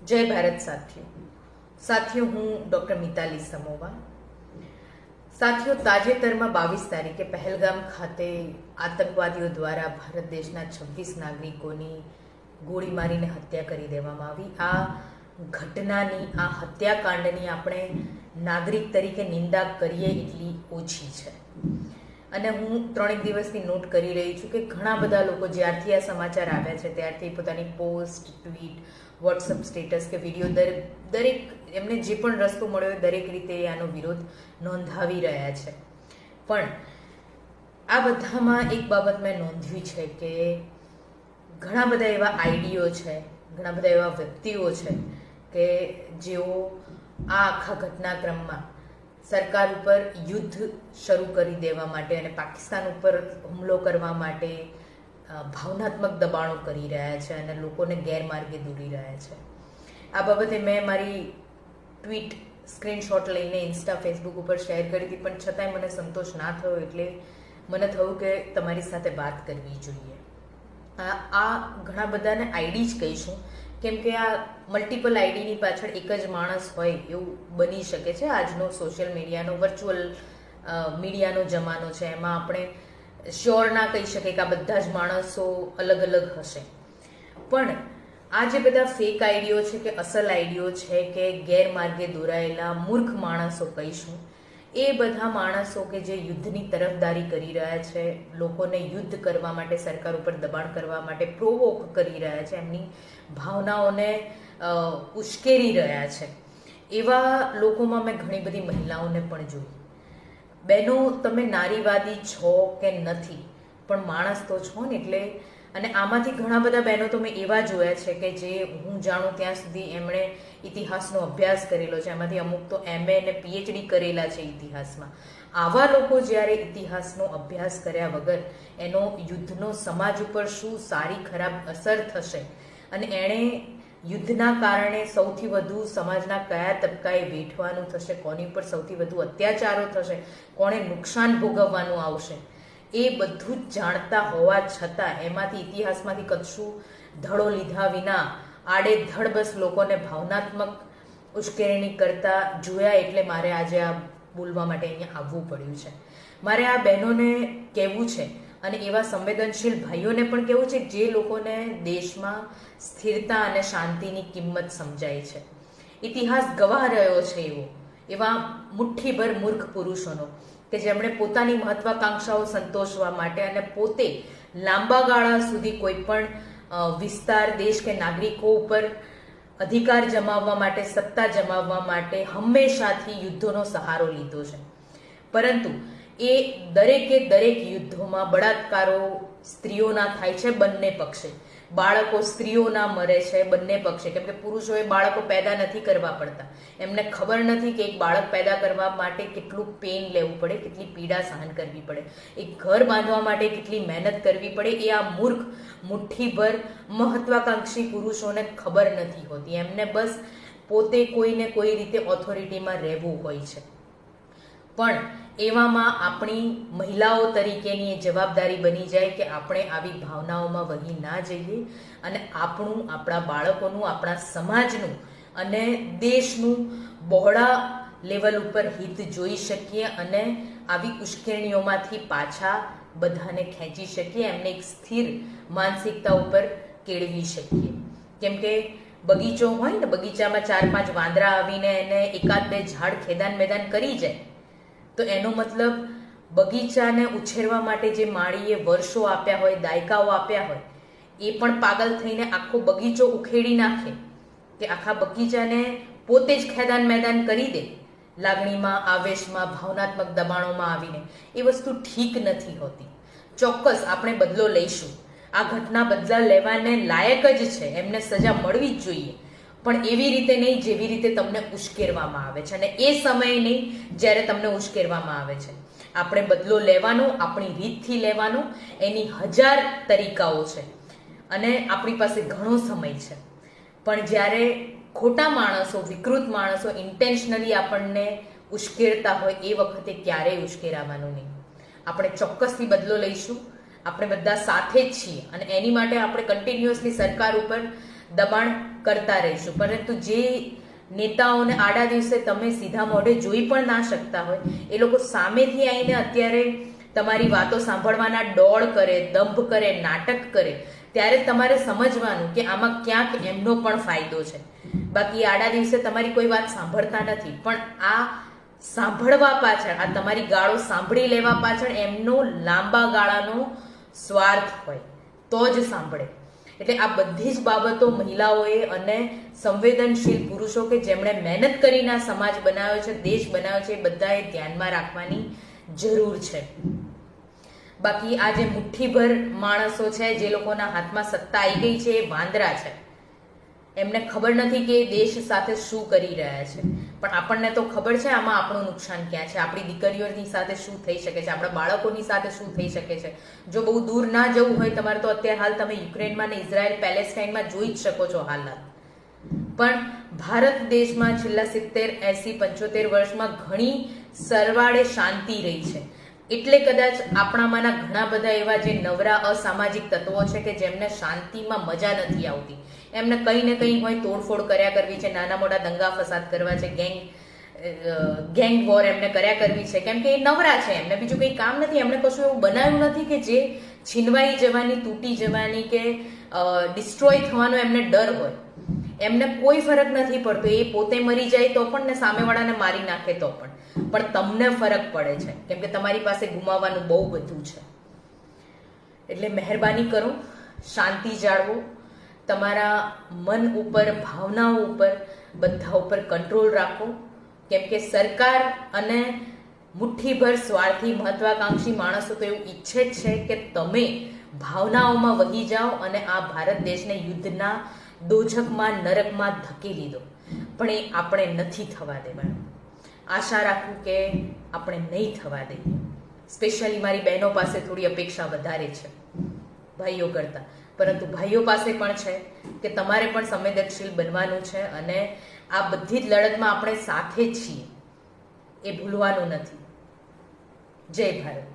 જય ભારત સાથીઓ, હું ડૉક્ટર મિતાલી સમોવા. સાથીઓ, તાજેતરમાં 22 તારીખે પહેલગામ ખાતે આતંકવાદીઓ દ્વારા ભારત દેશના 26 નાગરિકોની ગોળી મારીને હત્યા કરી દેવામાં આવી. આ ઘટનાની, આ હત્યાકાંડની આપણે નાગરિક તરીકે નિંદા કરીએ એટલી ઓછી છે. અને હું 3 દિવસથી નોટ કરી રહી છું કે ઘણા બધા લોકો જ્યારથી આ સમાચાર આવ્યા છે ત્યારથી પોતાની પોસ્ટ, ટ્વીટ, વોટ્સઅપ સ્ટેટસ કે વિડીયો દરેક એમને જે પણ રસ્તો મળ્યો હોય દરેક રીતે આનો વિરોધ નોંધાવી રહ્યા છે. પણ આ બધામાં એક બાબત મેં નોંધ્યું છે કે ઘણા બધા એવા આઈડીઓ છે, ઘણા બધા એવા વ્યક્તિઓ છે કે જેઓ આ આખા ઘટનાક્રમમાં સરકાર ઉપર યુદ્ધ શરૂ કરી દેવા માટે અને પાકિસ્તાન ઉપર હુમલો કરવા માટે ભાવનાત્મક દબાણો કરી રહ્યા છે અને લોકોને ગેરમાર્ગે દોરી રહ્યા છે. આ બાબતે મેં મારી ટ્વીટ સ્ક્રીનશોટ લઈને ઇન્સ્ટા, ફેસબુક ઉપર શેર કરી હતી, પણ છતાંય મને સંતોષ ના થયો એટલે મને થયું કે તમારી સાથે વાત કરવી જોઈએ. આ ઘણા બધાને આઈડી જ કહીશું, કેમ કે આ મલ્ટિપલ આઈડીની પાછળ એક જ માણસ હોય એવું બની શકે છે. આજનો સોશિયલ મીડિયાનો, વર્ચ્યુઅલ મીડિયાનો જમાનો છે, એમાં આપણે શ્યોર ના કહી શકીએ કે આ બધા જ માણસો અલગ અલગ હશે. પણ આ જે બધા ફેક આઈડીઓ છે કે અસલ આઈડીઓ છે કે ગેરમાર્ગે દોરાયેલા મૂર્ખ માણસો કહીશું, એ બધા માણસો કે જે યુદ્ધની તરફદારી કરી રહ્યા છે, લોકોને યુદ્ધ કરવા માટે, સરકાર ઉપર દબાણ કરવા માટે પ્રોવોક કરી રહ્યા છે, એમની ભાવનાઓને ઉશ્કેરી રહ્યા છે, એવા લોકોમાં મેં ઘણી બધી મહિલાઓને પણ જોઈ. બહેનો, તમે નારીવાદી છો કે નથી, પણ માણસ તો છો ને. એટલે અને આમાંથી ઘણા બધા બહેનો તો મેં એવા જોયા છે કે જે હું જાણું ત્યાં સુધી એમણે ઇતિહાસનો અભ્યાસ કરેલો છે. એમાંથી અમુક તો MA અને PhD કરેલા છે ઇતિહાસમાં. આવા લોકો જ્યારે ઇતિહાસનો અભ્યાસ કર્યા વગર એનો યુદ્ધનો સમાજ ઉપર શું સારી ખરાબ અસર થશે અને એણે યુદ્ધના કારણે સૌથી વધુ સમાજના કયા તબક્કાએ વેઠવાનું થશે, કોની ઉપર સૌથી વધુ અત્યાચારો થશે, કોણે નુકસાન ભોગવવાનું આવશે, એ બધું જ જાણતા હોવા છતાં એમાંથી ઇતિહાસમાંથી કશું ધડો લીધા વિના આડેધડ બસ લોકોને ભાવનાત્મક ઉશ્કેરણી કરતા જોયા. એટલે મારે આજે આ બોલવા માટે અહીંયા આવવું પડ્યું છે. મારે આ બહેનોને કહેવું છે અને એવા સંવેદનશીલ ભાઈઓને પણ કહેવું છે જે લોકોને દેશમાં સ્થિરતા અને શાંતિની કિંમત સમજાય છે. ઇતિહાસ ગવાહ રહ્યો છે એવા મુઠ્ઠીભર મૂર્ખ પુરુષોનો કે જેમણે પોતાની મહત્વાકાંક્ષાઓ સંતોષવા માટે અને પોતે લાંબા ગાળા સુધી કોઈ પણ વિસ્તાર, દેશ કે નાગરિકો ઉપર અધિકાર જમાવવા માટે, સત્તા જમાવવા માટે હંમેશાથી યુદ્ધોનો સહારો લીધો છે. પરંતુ એ દરેકે દરેક યુદ્ધોમાં બળાત્કારો સ્ત્રીઓના થાય છે બંને પક્ષે, બાળકો સ્ત્રીઓના મરે છે બંને પક્ષે, કેમ કે પુરુષોએ બાળકો પેદા નથી કરવા પડતા. એમને ખબર નથી કે એક બાળક પેદા કરવા માટે કેટલું પેઇન લેવું પડે, કેટલી પીડા સહન કરવી પડે, એક ઘર બાંધવા માટે કેટલી મહેનત કરવી પડે. એ આ મૂર્ખ મુઠ્ઠીભર મહત્વાકાંક્ષી પુરુષોને ખબર નથી હોતી. એમને બસ પોતે કોઈને કોઈ રીતે ઓથોરિટીમાં રહેવું હોય છે. પણ એવામાં આપણી મહિલાઓ તરીકેની એ જવાબદારી બની જાય કે આપણે આવી ભાવનાઓમાં વહી ના જઈએ અને આપણું, આપણા બાળકોનું, આપણા સમાજનું અને દેશનું બહોળા લેવલ ઉપર હિત જોઈ શકીએ અને આવી ઉશ્કેરણીઓમાંથી પાછા બધાને ખેંચી શકીએ, એમને એક સ્થિર માનસિકતા ઉપર કેળવી શકીએ. કેમ કે બગીચો હોય ને, બગીચામાં 4-5 વાંદરા આવીને એને 1-2 ઝાડ ખેદાન મેદાન કરી જાય તો એનો મતલબ બગીચાને ઉછેરવા માટે જે માળીએ વર્ષો આપ્યા હોય, દાયકાઓ આપ્યા હોય, એ પણ પાગલ થઈને આખો બગીચો ઉખેડી નાખે કે આખા બગીચાને પોતે જ ખેદાન મેદાન કરી દે લાગણીમાં, આવેશમાં, ભાવનાત્મક દબાણોમાં આવીને. એ વસ્તુ ઠીક નથી હોતી. ચોક્કસ આપણે બદલો લઈશું. આ ઘટના બદલા લેવાને લાયક જ છે, એમને સજા મળવી જ જોઈએ, પણ એવી રીતે નહીં જેવી રીતે તમને ઉશ્કેરવામાં આવે છે, અને એ સમયે નહીં જ્યારે તમને ઉશ્કેરવામાં આવે છે. આપણે બદલો લેવાનો આપણી રીતથી લેવાનો, એની 1000 તરીકાઓ છે અને આપણી પાસે ઘણો સમય છે. પણ જ્યારે ખોટા માણસો, વિકૃત માણસો ઇન્ટેન્શનલી આપણને ઉશ્કેરતા હોય એ વખતે ક્યારેય ઉશ્કેરાવાનું નહીં. આપણે ચોક્કસથી બદલો લઈશું. આપણે બધા સાથે જ છીએ અને એની માટે આપણે કન્ટિન્યુઅસલી સરકાર ઉપર દબાણ કરતા રહીશું. પરંતુ જે નેતાઓને આડા દિવસે તમે સીધા મોઢે જોઈ પણ ના શકતા હોય, એ લોકો સામેથી આવીને અત્યારે તમારી વાતો સાંભળવાના ડોળ કરે, દંભ કરે, નાટક કરે, ત્યારે તમારે સમજવાનું કે આમાં ક્યાંક એમનો પણ ફાયદો છે. બાકી આડા દિવસે તમારી કોઈ વાત સાંભળતા નથી, પણ આ સાંભળવા પાછળ, આ તમારી ગાળો સાંભળી લેવા પાછળ એમનો લાંબા ગાળાનો સ્વાર્થ હોય તો જ સાંભળે. એટલે આ બધી જ બાબતો મહિલાઓએ અને સંવેદનશીલ પુરુષો કે જેમણે મહેનત કરીને આ સમાજ બનાવ્યો છે, દેશ બનાવ્યો છે, એ બધાએ ધ્યાનમાં રાખવાની જરૂર છે. બાકી આ જે મુઠ્ઠીભર માણસો છે જે લોકોના હાથમાં સત્તા આવી ગઈ છે, એ વાંદરા છે. એમને ખબર નથી કે દેશ સાથે શું કરી રહ્યા છે, પણ આપણને તો ખબર છે આમાં આપણું નુકસાન ક્યાં છે, આપણી દીકરીઓની સાથે શું થઈ શકે છે, આપણા બાળકોની સાથે શું થઈ શકે છે. જો બહુ દૂર ના જવું હોય તમારે તો અત્યારે હાલ તમે યુક્રેનમાં ને ઇઝરાયલ પેલેસ્ટાઇનમાં જોઈ જ શકો છો હાલાત. પણ ભારત દેશમાં છેલ્લા 70, 80, 75 વર્ષમાં ઘણી સરવાળે શાંતિ રહી છે. એટલે કદાચ આપણામાંના ઘણા બધા એવા જે નવરા અસામાજિક તત્વો છે કે જેમને શાંતિમાં મજા નથી આવતી, એમને કંઈ ને કંઈ હોય તોડફોડ કર્યા કરવી છે, નાના મોટા દંગા ફસાદ કરવા છે, ગેંગ વોર એમને કર્યા કરવી છે, કેમ કે એ નવરા છે, એમને બીજું કંઈ કામ નથી. એમને કશું એવું બનાવ્યું નથી કે જે છીનવાઈ જવાની, તૂટી જવાની કે ડિસ્ટ્રોય થવાનો એમને ડર હોય. એમને કોઈ ફરક નથી પડતો, એ પોતે મરી જાય તો પણ ને સામેવાળાને મારી નાખે તો પણ તમને ફરક પડે છે, કેમ કે તમારી પાસે ગુમાવવાનું બહુ બધું છે. એટલે મહેરબાની કરો, શાંતિ જાળવો, તમારા મન ઉપર, ભાવનાઓ ઉપર, બધા ઉપર કંટ્રોલ રાખો. કેમ કે સરકાર અને મુઠ્ઠીભર સ્વાર્થી મહત્વાકાંક્ષી માણસો તો એવું ઈચ્છે જ છે કે તમે ભાવનાઓમાં વહી જાઓ અને આ ભારત દેશને યુદ્ધના દોજકમાં, નરકમાં ધકેલી દો. પણ એ આપણે નથી થવા દેવાનું. આશા રાખું કે આપણે નહીં થવા દઈએ. સ્પેશિયલી મારી બહેનો પાસે થોડી અપેક્ષા વધારે છે ભાઈઓ કરતાં, પરંતુ ભાઈઓ પાસે પણ છે કે તમારે પણ સંવેદનશીલ બનવાનું છે અને આ બધી જ લડતમાં આપણે સાથે જ છીએ, એ ભૂલવાનું નથી. જય ભારત.